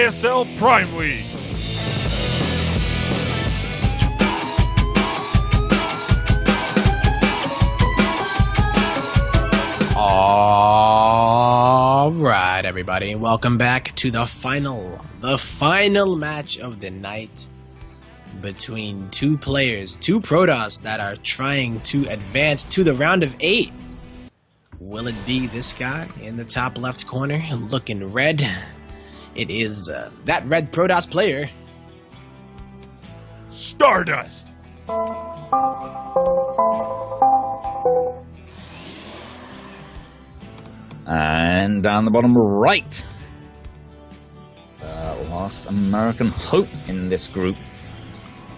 ISL Prime League. All right, everybody, welcome back to the final match of the night between two players, two Protoss that are trying to advance to the round of 8. Will it be this guy in the top left corner looking red? It is that red Protoss player, StarDust. And down the bottom right, the last American hope in this group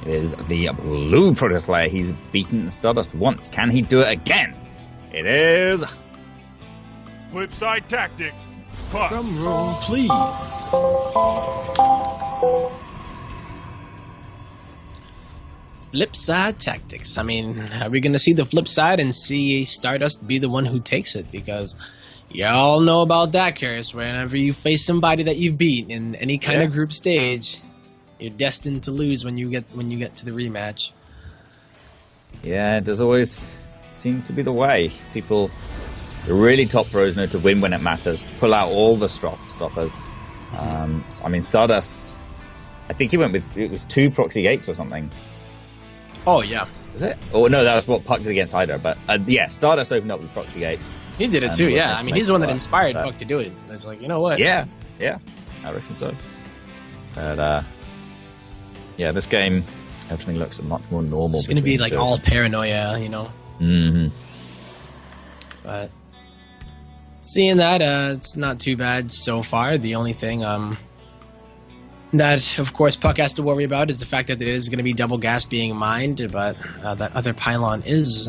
is the blue Protoss player. He's beaten StarDust once. Can he do it again? It is Flipside Tactics. puCK. drum roll, please. Flipside Tactics. I mean, are we going to see the flip side and see StarDust be the one who takes it? Because y'all know about that curse. Whenever you face somebody that you've beat in any kind of group stage, you're destined to lose when you get to the rematch. Yeah, it does always seem to be the way. People, the really top pros, know to win when it matters. Pull out all the stoppers. I mean, StarDust, I think he went with, it was 2 proxy gates or something. Oh, yeah. Is it? Oh, no, that was what puCK did against Hydra. But yeah, StarDust opened up with proxy gates. He did it too, yeah. I mean, he's the one that inspired but puCK to do it. It's like, you know what? Yeah, I reckon so. But yeah, this game, everything looks much more normal. It's going to be like all paranoia, you know? Mm-hmm. But seeing that, it's not too bad so far. The only thing that, of course, puCK has to worry about is the fact that there is going to be double gas being mined, but that other pylon is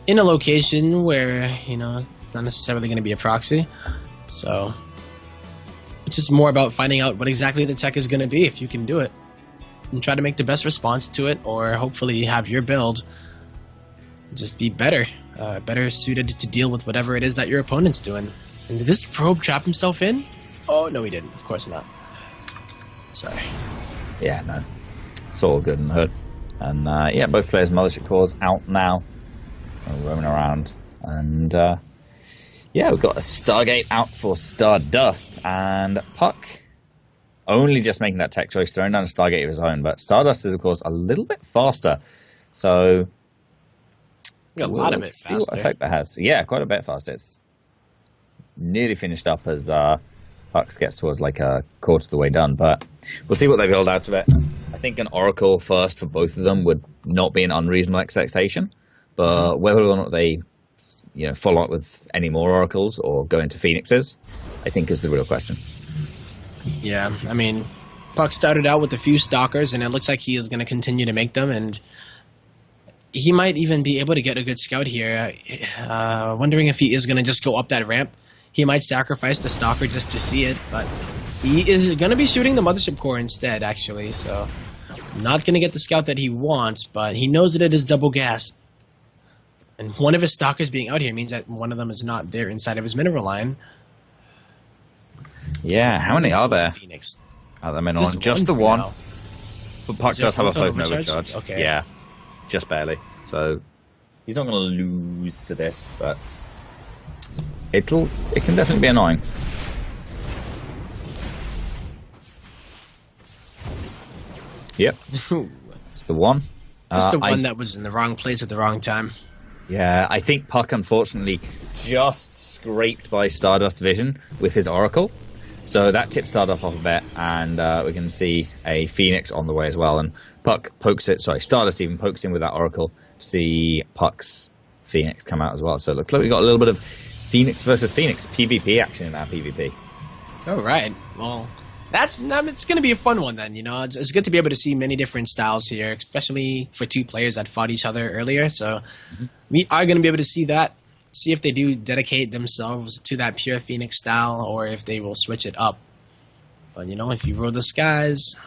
in a location where, you know, it's not necessarily going to be a proxy. So it's just more about finding out what exactly the tech is going to be, if you can do it, and try to make the best response to it, or hopefully have your build just be better suited to deal with whatever it is that your opponent's doing. And did this probe trap himself in? Oh, no, he didn't. Of course not. Sorry. Yeah, no. It's all good in the hood. And yeah, both players' mothership cores out now. Roaming around. And yeah, we've got a Stargate out for StarDust. And puCK only just making that tech choice, throwing down a Stargate of his own. But StarDust is, of course, a little bit faster. So a lot of it faster. See what effect that has. Yeah, quite a bit faster. It's nearly finished up as puCK gets towards like a quarter of the way done, but we'll see what they build out of it. I think an Oracle first for both of them would not be an unreasonable expectation, but whether or not they, you know, follow up with any more Oracles or go into Phoenixes, I think is the real question. Yeah, I mean, puCK started out with a few Stalkers, and it looks like he is going to continue to make them, and he might even be able to get a good scout here. Wondering if he is going to just go up that ramp. He might sacrifice the Stalker just to see it, but he is going to be shooting the Mothership Core instead, actually, so not going to get the scout that he wants, but he knows that it is double gas. And one of his Stalkers being out here means that one of them is not there inside of his mineral line. Yeah, how many are there? Phoenix. At the mineral line? Just the one. Now. But puCK does have a Photon overcharge. Okay. Yeah, just barely. So he's not going to lose to this, but it can definitely be annoying. Yep, it's the one. It's the one that was in the wrong place at the wrong time. Yeah, I think puCK unfortunately just scraped by StarDust vision with his Oracle. So that tips StarDust off a bit, and we can see a Phoenix on the way as well. And puCK pokes it, StarDust even pokes in with that Oracle to see puCK's Phoenix come out as well. So it looks like we got a little bit of Phoenix versus Phoenix PvP action in our PvP. All right. Well, it's going to be a fun one then. You know, it's good to be able to see many different styles here, especially for two players that fought each other earlier. So we are going to be able to see that. See if they do dedicate themselves to that pure Phoenix style, or if they will switch it up. But you know, if you roll the skies,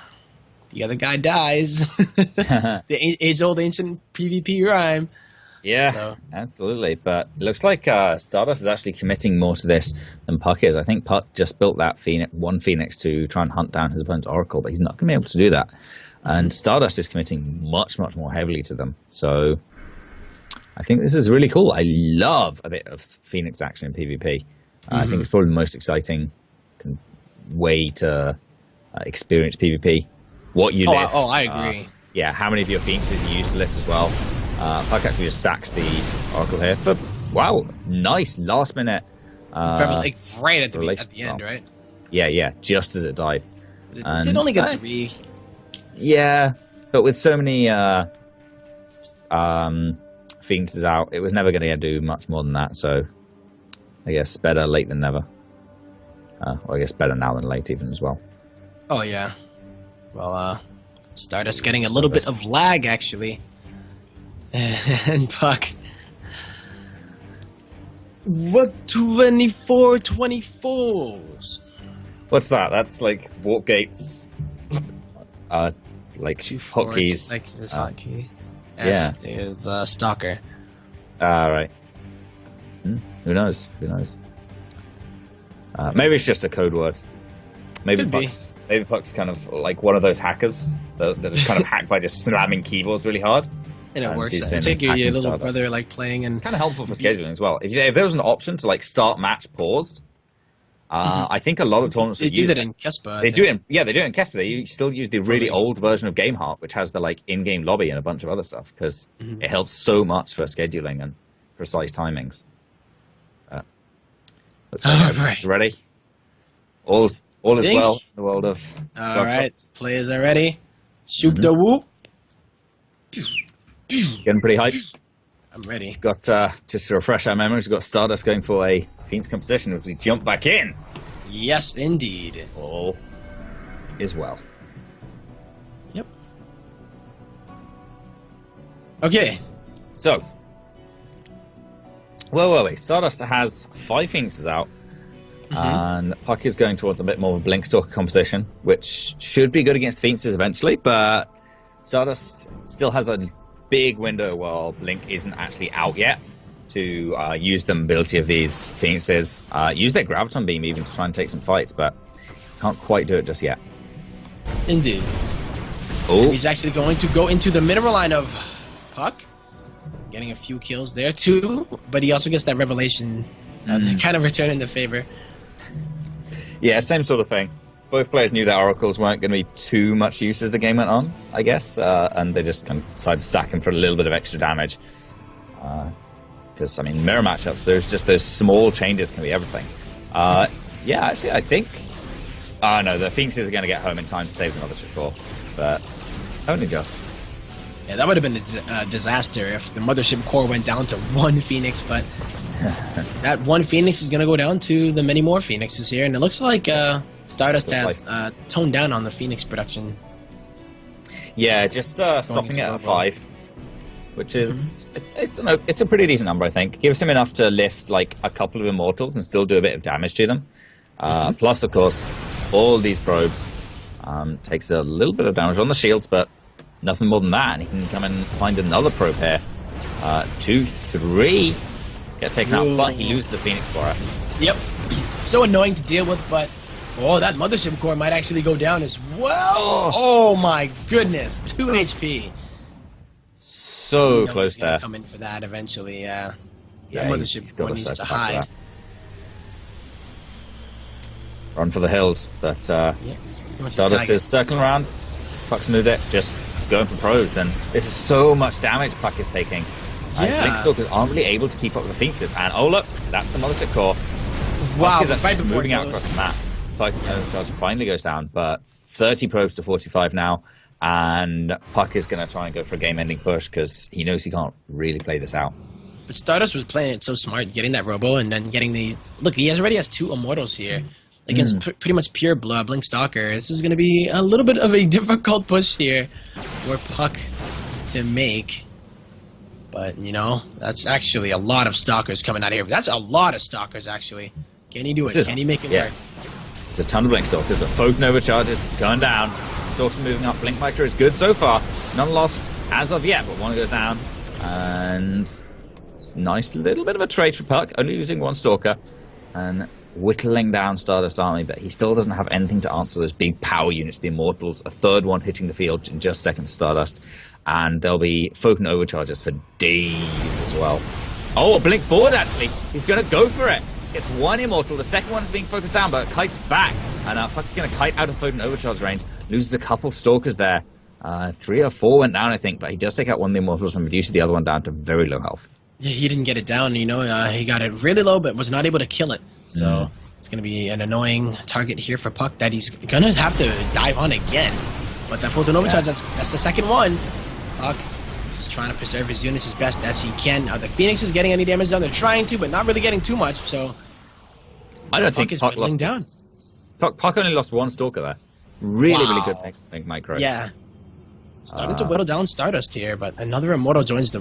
the other guy dies. The age-old ancient PvP rhyme. Yeah, So, absolutely. But it looks like Stardust is actually committing more to this than puCK is. I think puCK just built that one Phoenix to try and hunt down his opponent's Oracle, but he's not going to be able to do that. And Stardust is committing much, much more heavily to them. So I think this is really cool. I love a bit of Phoenix action in PvP. I think it's probably the most exciting way to experience PvP. What you lift. I agree. Yeah, how many of your Phoenixes you use to lift as well. puCK actually just sacks the Oracle here for, wow, nice last minute. Like right at the end, right? Yeah, just as it died. It did only get 3. Yeah, but with so many Phoenixes out, it was never going to do much more than that. So I guess better late than never. Or I guess better now than late even as well. Oh yeah. Well, Stardust getting a little bit of lag actually, and puCK. What 24/24s? What's that? That's like warp gates. Like 2 hotkeys. like this hotkey. Yeah. Is Stalker. Right. Who knows? Maybe it's just a code word. Maybe puCK's kind of like one of those hackers that is kind of hacked by just slamming keyboards really hard. And it works. I take your little brother like playing and kind of helpful for scheduling as well. If there was an option to like start match paused, I think a lot of tournaments they do that in Kespa. They do it in Kespa. They still use the really old version of GameHeart, which has the like in-game lobby and a bunch of other stuff because it helps so much for scheduling and precise timings. Right. Ready? All is well in the world of. All right, players are ready. Shoot the whoop. Getting pretty hyped. I'm ready. Got just to refresh our memories, we've got Stardust going for a Phoenix composition as we jump back in. Yes, indeed. All is well. Yep. Okay. So, where were we? Stardust has 5 Phoenixes out, and puCK is going towards a bit more of a Blink Stalker composition, which should be good against Phoenixes eventually, but Stardust still has a big window while Blink isn't actually out yet to use the ability of these Phoenixes, use their Graviton Beam even to try and take some fights, but can't quite do it just yet. Indeed. Oh, he's actually going to go into the mineral line of puCK, getting a few kills there too, but he also gets that revelation to kind of return in the favor. Yeah, same sort of thing. Both players knew that Oracles weren't going to be too much use as the game went on, I guess, and they just kind of decided to sack him for a little bit of extra damage. Because, I mean, mirror matchups, there's just those small changes can be everything. Yeah, actually, I think... no, the Phoenixes are going to get home in time to save the Mothership Core, but only just. Yeah, that would have been a disaster if the Mothership Core went down to 1 Phoenix, but that 1 Phoenix is going to go down to the many more Phoenixes here, and it looks like Stardust has toned down on the Phoenix production. Yeah, just stopping it at 5, which is it's a pretty decent number, I think. Gives him enough to lift like a couple of Immortals and still do a bit of damage to them. Plus, of course, all these probes takes a little bit of damage on the shields, but nothing more than that. And he can come and find another probe here. 2, 3 get taken out, but he loses the Phoenix for it. Yep. So annoying to deal with, but that Mothership Core might actually go down as well. Oh my goodness, 2 HP. So close there. Come in for that eventually. That Mothership Core needs to hide. Run for the hills, but Stardust is circling around. puCK's moved it, just going for probes, and this is so much damage puCK is taking. Blink Stalkers aren't really able to keep up with the Phoenixes, and oh look, that's the Mothership Core. Wow, puCK is actually moving out across the map. Charge finally goes down, but 30 probes to 45 now, and puCK is going to try and go for a game-ending push because he knows he can't really play this out. But Stardust was playing it so smart, getting that Robo and then getting the... Look, he already has 2 Immortals here against pretty much pure blood, Blink Stalker. This is going to be a little bit of a difficult push here for puCK to make. But, that's actually a lot of Stalkers coming out of here. That's a lot of Stalkers, actually. Can he do it? Can he make it work? It's a ton of Blink Stalkers, but Folk Nova charges going down. Stalkers moving up. Blink Micro is good so far. None lost as of yet, but one goes down. And It's a nice little bit of a trade for puCK, only losing one Stalker and whittling down Stardust Army, but he still doesn't have anything to answer those big power units, the Immortals, a third one hitting the field in just second to Stardust, and there'll be Photon Overcharges for days as well. Oh, a blink forward actually. He's going to go for it. It's one Immortal, the second one is being focused down, but Kite's back, and puCK's going to Kite out of Photon Overcharge range, loses a couple Stalkers there. 3 or 4 went down, I think, but he does take out one of the Immortals and reduces the other one down to very low health. Yeah, he didn't get it down, he got it really low, but was not able to kill it. So it's going to be an annoying target here for puCK that he's going to have to dive on again. But that Photon Overcharge, that's the second one. puCK is just trying to preserve his units as best as he can. The Phoenix is getting any damage done. They're trying to, but not really getting too much. So I don't think puCK is whittling down. puCK only lost one Stalker there. Really good micro. Yeah. Starting to whittle down Stardust here, but another Immortal joins the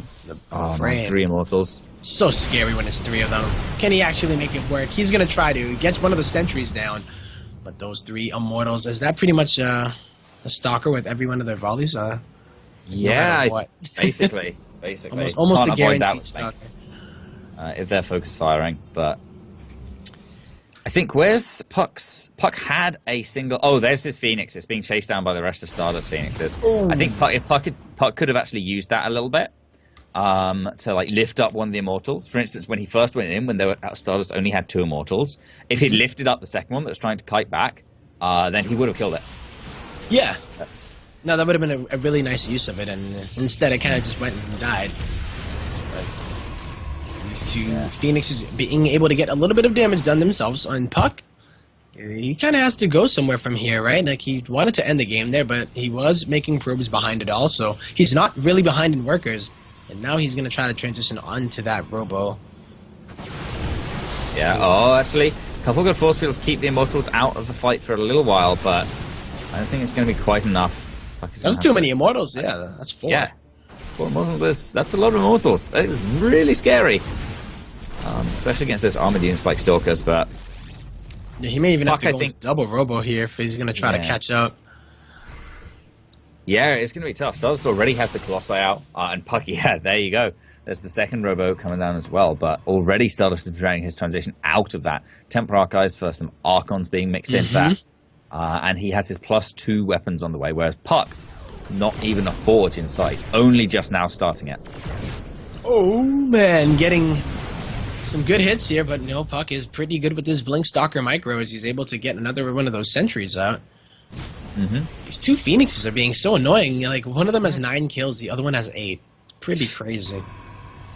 frame. 3 Immortals. So scary when it's 3 of them. Can he actually make it work? He's going to try to. He gets one of the sentries down. But those 3 Immortals, is that pretty much a Stalker with every one of their volleys? Yeah, basically. Almost a Can't avoid guaranteed Stalker. If they're focus firing, but I think where's puCK had a single. Oh, there's his Phoenix. It's being chased down by the rest of Stardust Phoenixes. Ooh. I think puCK could have actually used that a little bit to like lift up one of the Immortals. For instance, when he first went in, when they were Stardust only had 2 Immortals. If he'd lifted up the second one that was trying to kite back, then he would have killed it. Yeah. No, that would have been a really nice use of it, and instead it kind of just went and died. These 2 Phoenixes being able to get a little bit of damage done themselves on puCK. He kind of has to go somewhere from here, right? Like, he wanted to end the game there, but he was making probes behind it all, so he's not really behind in workers. And now he's going to try to transition onto that Robo. Yeah, actually, a couple good force fields keep the Immortals out of the fight for a little while, but I don't think it's going to be quite enough. That's too many Immortals, yeah, that's 4. Yeah. 4 Immortals, that's a lot of Immortals. That is really scary. Especially against those armored units like Stalkers, but yeah, he may even have to go double Robo here if he's going to try to catch up. Yeah, it's going to be tough. Stardust already has the Colossi out, and puCK, there you go. There's the second Robo coming down as well, but already Stardust is preparing his transition out of that. Temper Archives for some Archons being mixed into that, and he has his +2 weapons on the way, whereas puCK, not even a forge in sight, only just now starting it. Oh man, getting some good hits here, but no, puCK is pretty good with his Blink Stalker micro as he's able to get another one of those sentries out. These 2 Phoenixes are being so annoying. Like, one of them has 9 kills, the other one has 8. Pretty crazy.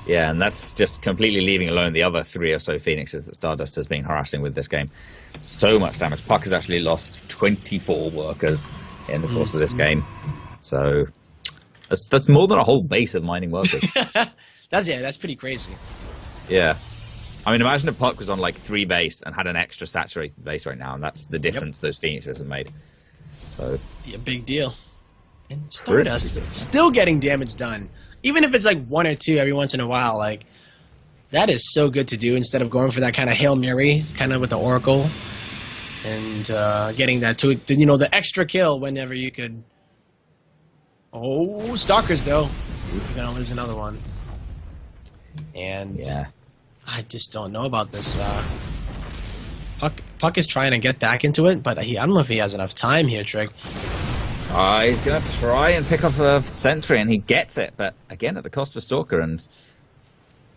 Yeah, and that's just completely leaving alone the other 3 or so Phoenixes that Stardust has been harassing with this game. So much damage. puCK has actually lost 24 workers in the course of this game. So that's more than a whole base of mining workers. That's pretty crazy. Yeah. I mean, imagine if puCK was on like 3 base and had an extra saturated base right now, and that's the difference those Phoenixes have made. So be a big deal. And Stardust still getting damage done. Even if it's like 1 or 2 every once in a while, like, that is so good to do instead of going for that kind of Hail Mary, kind of with the Oracle, and getting that the extra kill whenever you could. Oh, Stalkers though. You're gonna lose another one. And I just don't know about this. puCK is trying to get back into it, but I don't know if he has enough time here, Trick. He's going to try and pick up a sentry, and he gets it, but again at the cost of Stalker, and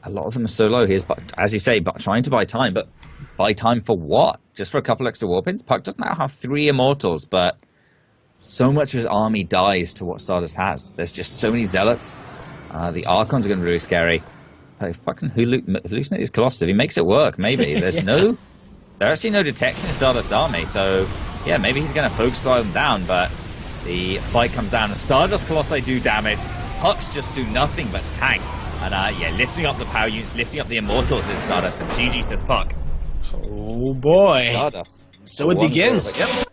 a lot of them are so low. He's, as you say, trying to buy time, but buy time for what? Just for a couple extra warpins? puCK does now have 3 Immortals, but so much of his army dies to what Stardust has. There's just so many Zealots. The Archons are going to be really scary. But if puCK can hallucinate these Colossus, if he makes it work, maybe. There's there's actually no detection in Stardust's army, so yeah, maybe he's going to focus them down, but the fight comes down, and Stardust Colossi do damage. puCKs just do nothing but tank. And lifting up the power units, lifting up the Immortals is Stardust, and GG says puCK. Oh boy. Stardust. So it begins. Yep.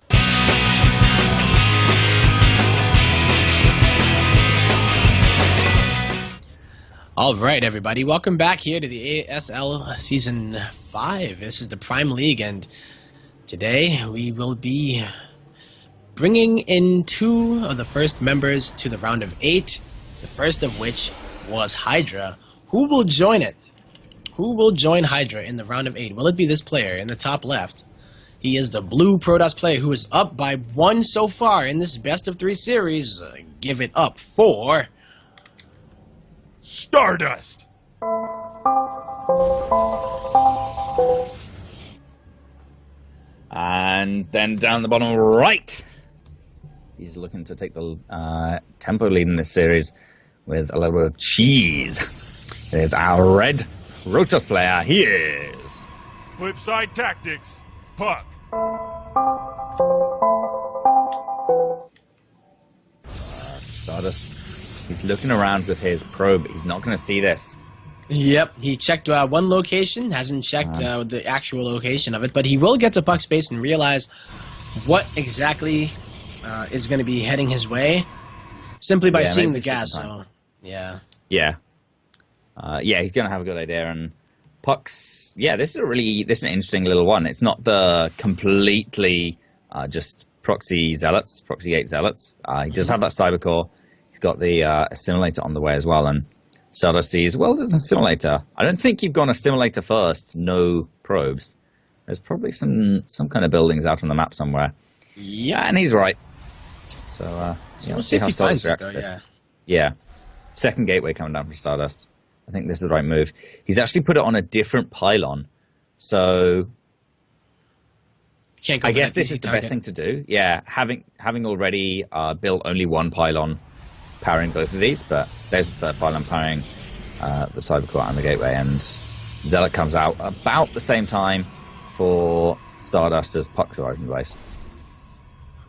All right, everybody. Welcome back here to the ASL Season 5. This is the Prime League, and today we will be bringing in 2 of the first members to the round of 8, the first of which was Hydra. Who will join it? Who will join Hydra in the round of 8? Will it be this player in the top left? He is the blue StarDust player who is up by 1 so far in this best of 3 series. Give it up for StarDust. And then down the bottom right, he's looking to take the tempo lead in this series with a little bit of cheese. It is our red StarDust player. He is Flipside Tactics, puCK. StarDust. He's looking around with his probe. He's not going to see this. Yep, he checked one location, hasn't checked the actual location of it, but he will get to puCK space and realize what exactly is going to be heading his way simply by seeing the gas. So, yeah. Yeah. He's going to have a good idea. And puCK's, this is an interesting little one. It's not the completely just proxy gate zealots. He does have that cyber core. He's got the assimilator on the way as well. And StarDust sees, well, there's an assimilator. I don't think you've gone assimilator first, no probes. There's probably some kind of buildings out on the map somewhere. Yeah, and he's right. So we'll see how StarDust reacts to this. Yeah. Second gateway coming down from StarDust. I think this is the right move. He's actually put it on a different pylon. So I guess this is the best thing to do. Yeah, having already built only one pylon powering both of these, but there's the third pylon powering the cybercore and the gateway, and Zealot comes out about the same time for StarDust as puCK's arriving base.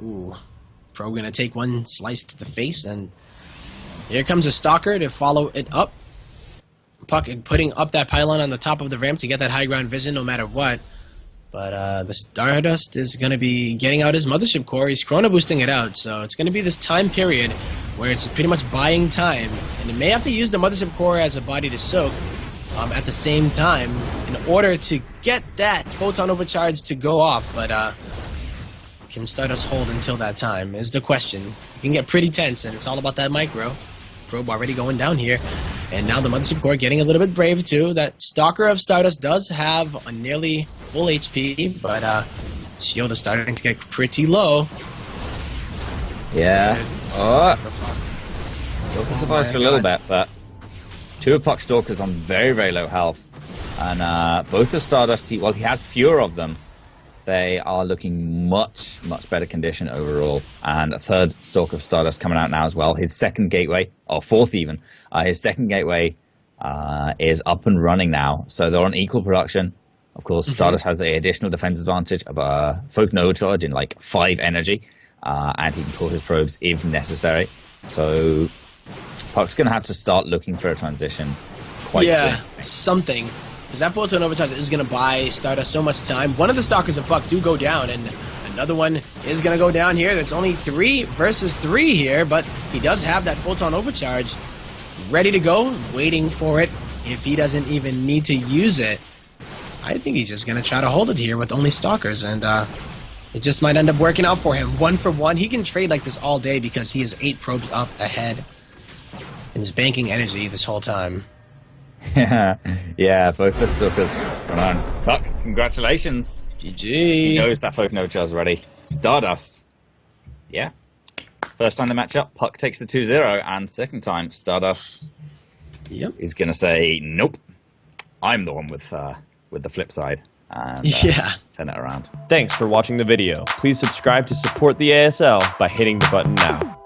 Ooh, Pro gonna take one slice to the face, and here comes a Stalker to follow it up. puCK putting up that pylon on the top of the ramp to get that high ground vision no matter what. But the StarDust is going to be getting out his mothership core. He's chrono boosting it out, so it's going to be this time period where it's pretty much buying time. And it may have to use the mothership core as a body to soak at the same time in order to get that photon overcharge to go off. But can StarDust hold until that time is the question. It can get pretty tense, and it's all about that micro. Probe already going down here. And now the mothership core getting a little bit brave too. That Stalker of StarDust does have a nearly full HP, but shield is starting to get pretty low. Yeah. Stalker survives for a little bit, but two of puCK Stalkers on very, very low health. And both of StarDust, he has fewer of them. They are looking much, much better condition overall. And a third Stalker of StarDust coming out now as well. His second gateway, or fourth even, his second gateway is up and running now. So they're on equal production. Of course, StarDust has the additional defense advantage of a puCK no charge in like 5 energy. And he can pull his probes if necessary. So puCK's going to have to start looking for a transition quite soon. Something. Because that photon overcharge is going to buy StarDust so much time. One of the Stalkers of puCK do go down, and another one is going to go down here. There's only 3 versus 3 here, but he does have that photon overcharge ready to go, waiting for it if he doesn't even need to use it. I think he's just going to try to hold it here with only Stalkers, and it just might end up working out for him. 1 for 1. He can trade like this all day because he is 8 probes up ahead and is banking energy this whole time. Yeah, both the Stalkers around. puCK, congratulations. GG. He knows that photon overcharge is ready. StarDust. Yeah. First time they match up, puCK takes the 2-0, and second time, StarDust is going to say, nope, I'm the one with the flip side. And turn it around. Thanks for watching the video. Please subscribe to support the ASL by hitting the button now.